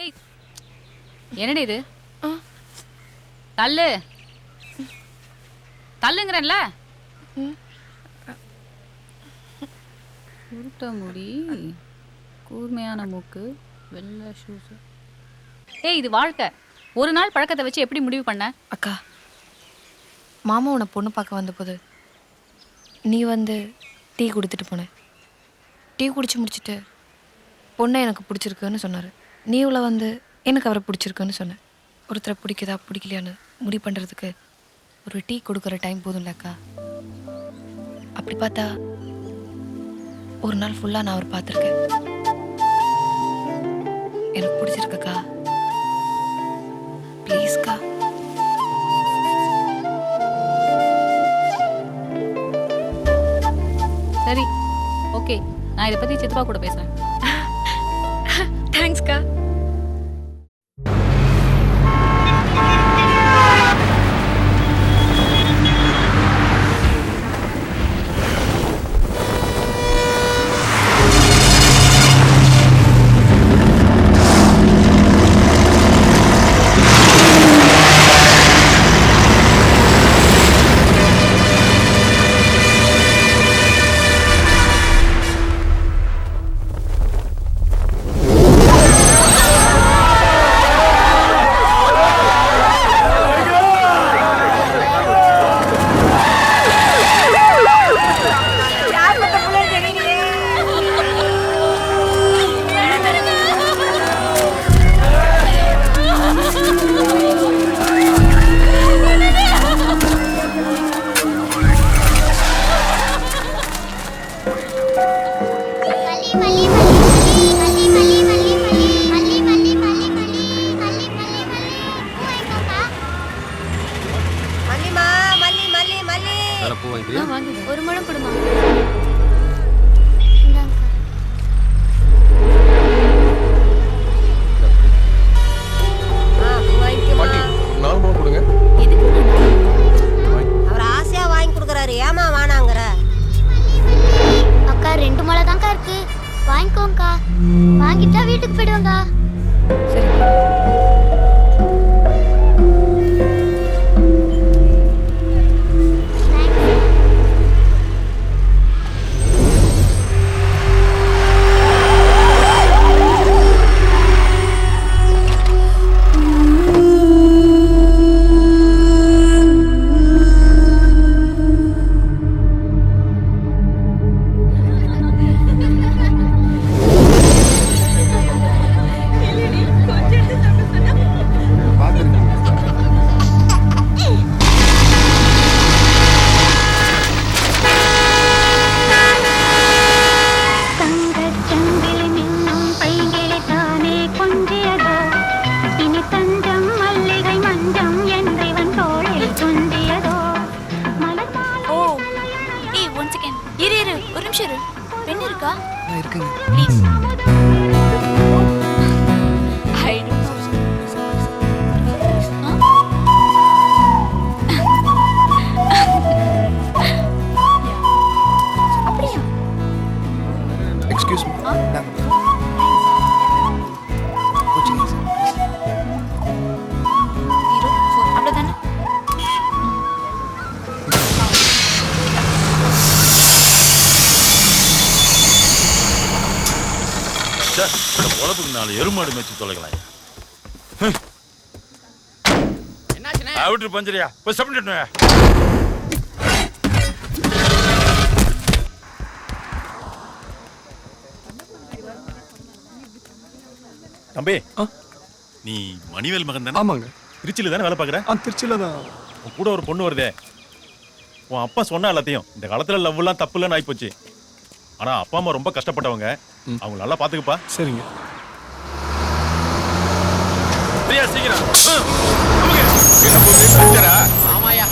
ஏய் என்னடி இது? தள்ளு தள்ளுங்கிறல்ல. உருட்ட முடி, கூர்மையான மூக்கு, வெள்ளை ஷூஸ். ஏய் இது வாழ்க்கை. ஒரு நாள் பழக்கத்தை வச்சு எப்படி முடிவு பண்ண? அக்கா, மாமா உன்னை பொண்ணு பார்க்க வந்தபோது நீ வந்து டீ கொடுத்துட்டு போன. டீ குடிச்சு முடிச்சுட்டு பொண்ணை எனக்கு பிடிச்சிருக்குன்னு சொன்னார். நீ இவ்வளோ வந்து எனக்கு அவரை பிடிச்சிருக்குன்னு சொன்னேன். ஒருத்தரை பிடிக்குதா பிடிக்கலையான்னு முடிவு பண்ணுறதுக்கு ஒரு டீ கொடுக்குற டைம் போதும்ல அக்கா. அப்படி பார்த்தா ஒரு நாள் ஃபுல்லாக நான் அவர் பார்த்துருக்கேன். எனக்கு பிடிச்சிருக்கக்கா. ப்ளீஸ்க்கா. சரி ஓகே, நான் இதை பற்றி சித்தப்பா கூட பேசுகிறேன். தேங்க்ஸ்க்கா. ஒரு முழம் கொடுமா. அவர் ஆசையா வாங்கி கொடுக்குறாரு, ஏமா வானாங்கிற? அக்கா 2 முழம் தான்க்கா இருக்கு, வாங்கிக்கோங்கக்கா. வாங்கிட்டா வீட்டுக்கு போயிடுவாங்க. சரி. Excuse me. உழப்புக்கு 4 எருமாடு மேய்ச்சி தொலைக்கலாம். விட்டு பஞ்சரியா போய் சாப்பிட்டு. தம்பி, நீ மணிவேல் மகன் தானே? ஆமாங்க. திருச்சியில தானே வேலை பார்க்குற? திருச்சியில தான். உன் கூட ஒரு பொண்ணு வருதே, உன் அப்பா சொன்னா எல்லாத்தையும். இந்த காலத்துல லவ் எல்லாம் தப்பு இல்லைன்னு ஆயிப்போச்சு. ஆனா அப்பா அம்மா ரொம்ப கஷ்டப்பட்டவங்க, அவங்க நல்லா பாத்துக்கப்பா. சரிங்க. சீக்கிரம். ஆமாயா,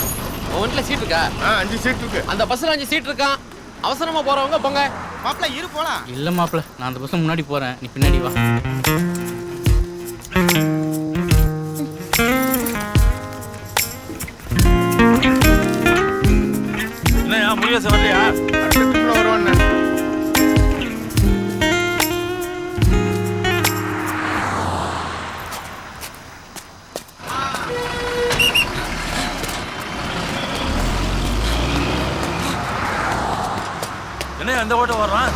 ஒன்ல சீட் இருக்கா? 5 சீட் இருக்கு. அந்த பஸ்ல 5 சீட் இருக்கான். அவசரமா போறவங்க போங்க. மாப்ள இரு போலாம். இல்ல மாப்ள, நான் அந்த பஸ்ல முன்னாடி போறேன், நீ பின்னாடி வா. என்னையா முருகேச வரலையா? வருவான்னு. பையன் எந்த ஓட்டம் வர்றான்?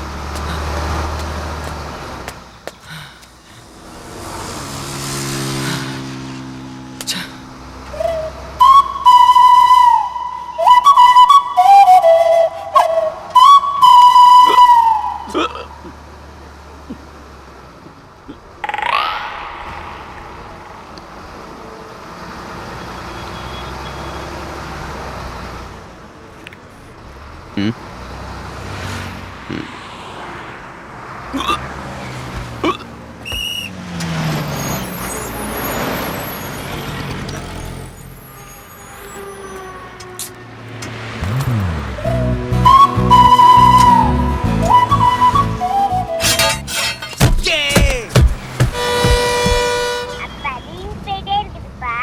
அப்பா ரீல்ஸ் போயிட்டே இருக்குதுப்பா.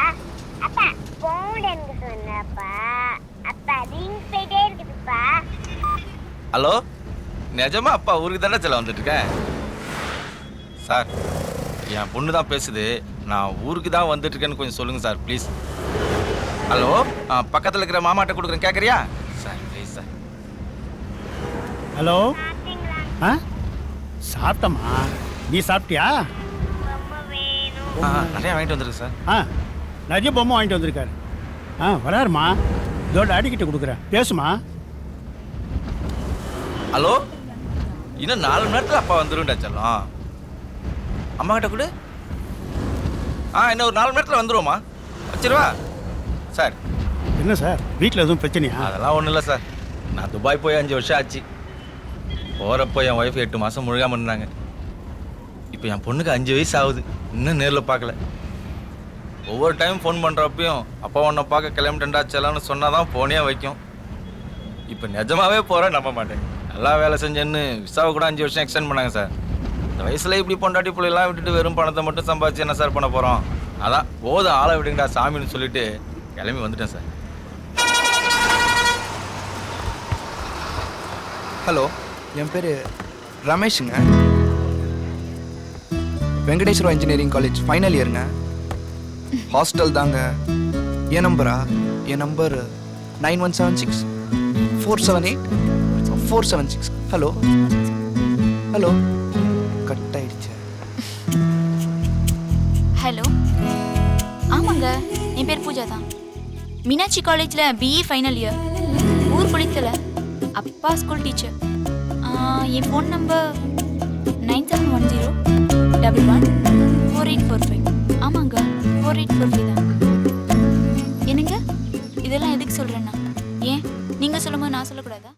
அப்பா போன் எனக்கு சொன்னப்பா. அப்பா ரீல்ஸ் போயிட்டே இருக்குதுப்பா. ஹலோ, நிஜமா அப்பா ஊருக்கு தானே செல்ல வந்துட்டு இருக்கேன். சார், என் பொண்ணு தான் பேசுது. நான் ஊருக்கு தான் வந்துட்டு இருக்கேன்னு கொஞ்சம் சொல்லுங்க சார் ப்ளீஸ். ஹலோ, பக்கத்தில் இருக்கிற மாமாட்ட கொடுக்குறேன், கேட்குறியா சார்? Please sir. ஹலோ. சாப்பிட்டீங்களா? ஆ சாப்பிட்டம்மா. நீ சாப்பிட்டியா? பொம்மை வேணும். நிறையா வாங்கிட்டு வந்துருக்கு சார். ஆ நிறைய பொம்மை வாங்கிட்டு வந்திருக்காரு. வராருமா. இதோட அடிக்கிட்ட கொடுக்குறேன், பேசுமா. ஹலோ, இன்னும் 4 மணி நேரத்தில் அப்பா வந்துருண்டா செல்லம். அம்மா கிட்ட கொடு. இன்னும் ஒரு 4 மணி நேரத்தில் வந்துருவோம்மா. வச்சிருவா சார். என்ன சார், வீட்டில் எதுவும் பிரச்சனையா? அதெல்லாம் ஒன்றும் இல்லை சார். நான் துபாய் போய் 5 வருஷம் ஆச்சு. போகிறப்போ என் ஒய்ஃப் 8 மாதம் முழுகாமல் இருந்தாங்க. இப்போ என் பொண்ணுக்கு 5 வயசு ஆகுது. இன்னும் நேரில் பார்க்கல. ஒவ்வொரு டைம் ஃபோன் பண்ணுறப்பையும் அப்பா உன்னை பார்க்க கிளம்பிட்டேன்டா செல்லான்னு சொன்னால் தான் ஃபோனே வைக்கும். இப்போ நிஜமாவே போகிறேன், நம்ப மாட்டேன். நல்லா வேலை செஞ்சேன்னு விசாவை கூட 5 வருஷம் எக்ஸ்டெண்ட் பண்ணாங்க சார். இந்த வயசில் இப்படி பொண்டாட்டி பிள்ளைலாம் விட்டுட்டு வெறும் பணத்தை மட்டும் சம்பாதிச்சு என்ன சார் பண்ண போகிறோம்? அதான் போதும் ஆளை விடுங்கடா சாமின்னு சொல்லிட்டு கிளம்பி வந்துட்டேன் சார். ஹலோ, என் பேர் ரமேஷுங்க. வெங்கடேஸ்வரா இன்ஜினியரிங் காலேஜ் ஃபைனல் இயருங்க. ஹாஸ்டல் தாங்க. என் நம்பரா? என் நம்பர் 9176 478 476. ஹலோ ஹலோ, கட் ஆயிடுச்சு. ஹலோ, ஆமாங்க, என் பேர் பூஜா தான். மீனாட்சி காலேஜில் பிஇ ஃபைனல் இயர். ஊர் குளித்தல. அப்பா ஸ்கூல் டீச்சர். என் ஃபோன் நம்பர் 9710114845. ஆமாங்க, 4845 தான். என்னங்க, இதெல்லாம் எதுக்கு சொல்கிறேன்னா, ஏன் நீங்கள் சொல்லும்போது நான் சொல்லக்கூடாதா?